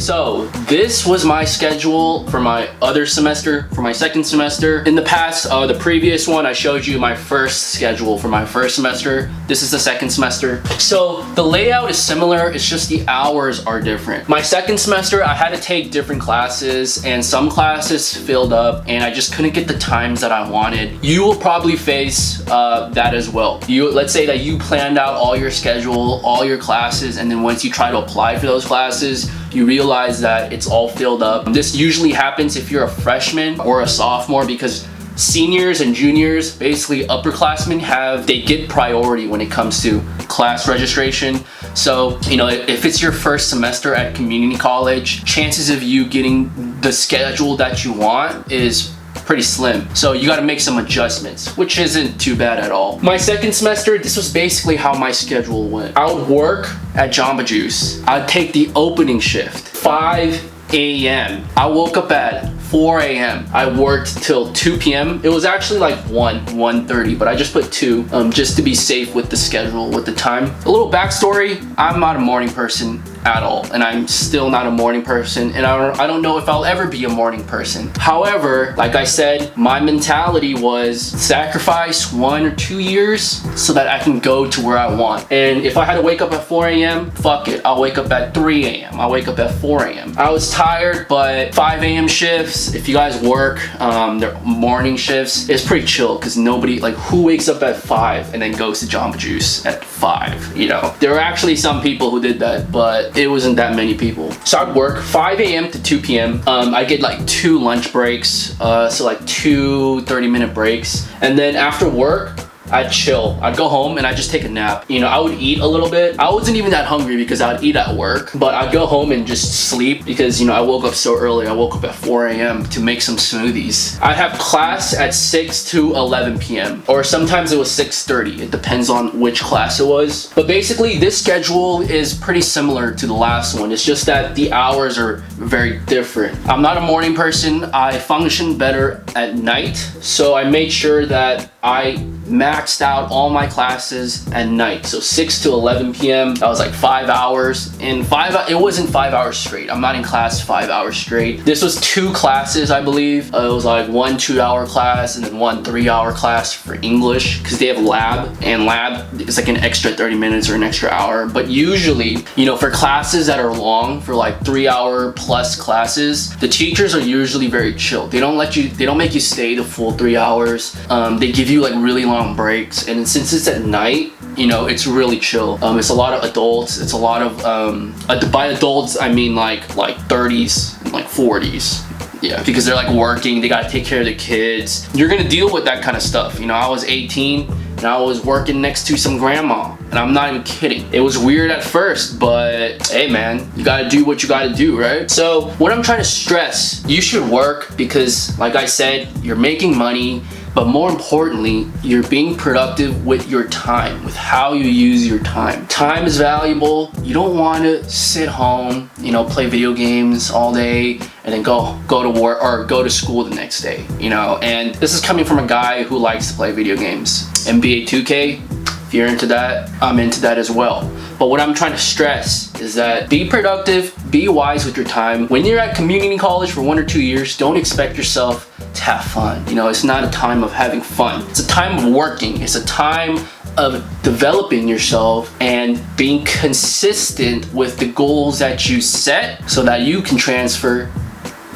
So this was my schedule for my other semester, for my second semester. In the past, the previous one, I showed you my first schedule for my first semester. This is the second semester. So the layout is similar, it's just the hours are different. My second semester, I had to take different classes and some classes filled up and I just couldn't get the times that I wanted. You will probably face that as well. Let's say that you planned out all your schedule, all your classes, and then once you try to apply for those classes, you realize that it's all filled up. This usually happens if you're a freshman or a sophomore because seniors and juniors, basically upperclassmen, they get priority when it comes to class registration. So, if it's your first semester at community college, chances of you getting the schedule that you want is pretty slim. So you got to make some adjustments, which isn't too bad at all. My second semester, this was basically how my schedule went. I would work at Jamba Juice. I'd take the opening shift, 5 a.m. I woke up at 4 a.m. I worked till 2 p.m. It was actually like 1:30, but I just put 2 just to be safe with the schedule, with the time. A little backstory, I'm not a morning person at all, and I'm still not a morning person, and I don't know if I'll ever be a morning person. However, like I said, my mentality was sacrifice 1 or 2 years so that I can go to where I want. And if I had to wake up at 4 a.m., fuck it, I'll wake up at 3 a.m. I'll wake up at 4 a.m. I was tired, but 5 a.m. shifts, if you guys work their morning shifts, it's pretty chill because nobody, like, who wakes up at 5 and then goes to Jamba Juice at 5, There were actually some people who did that, but it wasn't that many people. So I'd work 5 a.m. to 2 p.m. I get like 2 lunch breaks, so like 2 30-minute breaks. And then after work, I'd chill. I'd go home and I'd just take a nap. I would eat a little bit. I wasn't even that hungry because I'd eat at work, but I'd go home and just sleep because, I woke up so early. I woke up at 4 a.m. to make some smoothies. I'd have class at 6 to 11 p.m. or sometimes it was 6:30. It depends on which class it was. But basically, this schedule is pretty similar to the last one. It's just that the hours are very different. I'm not a morning person. I function better at night, so I made sure that I maxed out all my classes at night. So 6 to 11 p.m. That was like 5 hours, and it wasn't 5 hours straight. I'm not in class 5 hours straight. This was 2 classes, I believe. It was like 1 2-hour class and then 1 3-hour class for English because they have lab, and lab is like an extra 30 minutes or an extra hour. But usually, for classes that are long, for like 3-hour plus classes, the teachers are usually very chill. They don't make you stay the full 3 hours. They give you like really long breaks, and since it's at night, it's really chill. It's a lot of adults. It's a lot of by adults I mean like 30s and like 40s. Yeah, because they're like working, they gotta take care of the kids. You're gonna deal with that kind of stuff. I was 18 and I was working next to some grandma, and I'm not even kidding. It was weird at first, but hey man, you gotta do what you gotta do, right? So what I'm trying to stress, you should work because, like I said, you're making money, but more importantly, you're being productive with your time, with how you use your time. Time is valuable. You don't want to sit home, play video games all day and then go to work or go to school the next day, And this is coming from a guy who likes to play video games. NBA 2K, if you're into that, I'm into that as well. But what I'm trying to stress is that be productive, be wise with your time. When you're at community college for 1 or 2 years, don't expect yourself to have fun. It's not a time of having fun. It's a time of working. It's a time of developing yourself and being consistent with the goals that you set so that you can transfer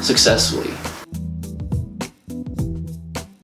successfully.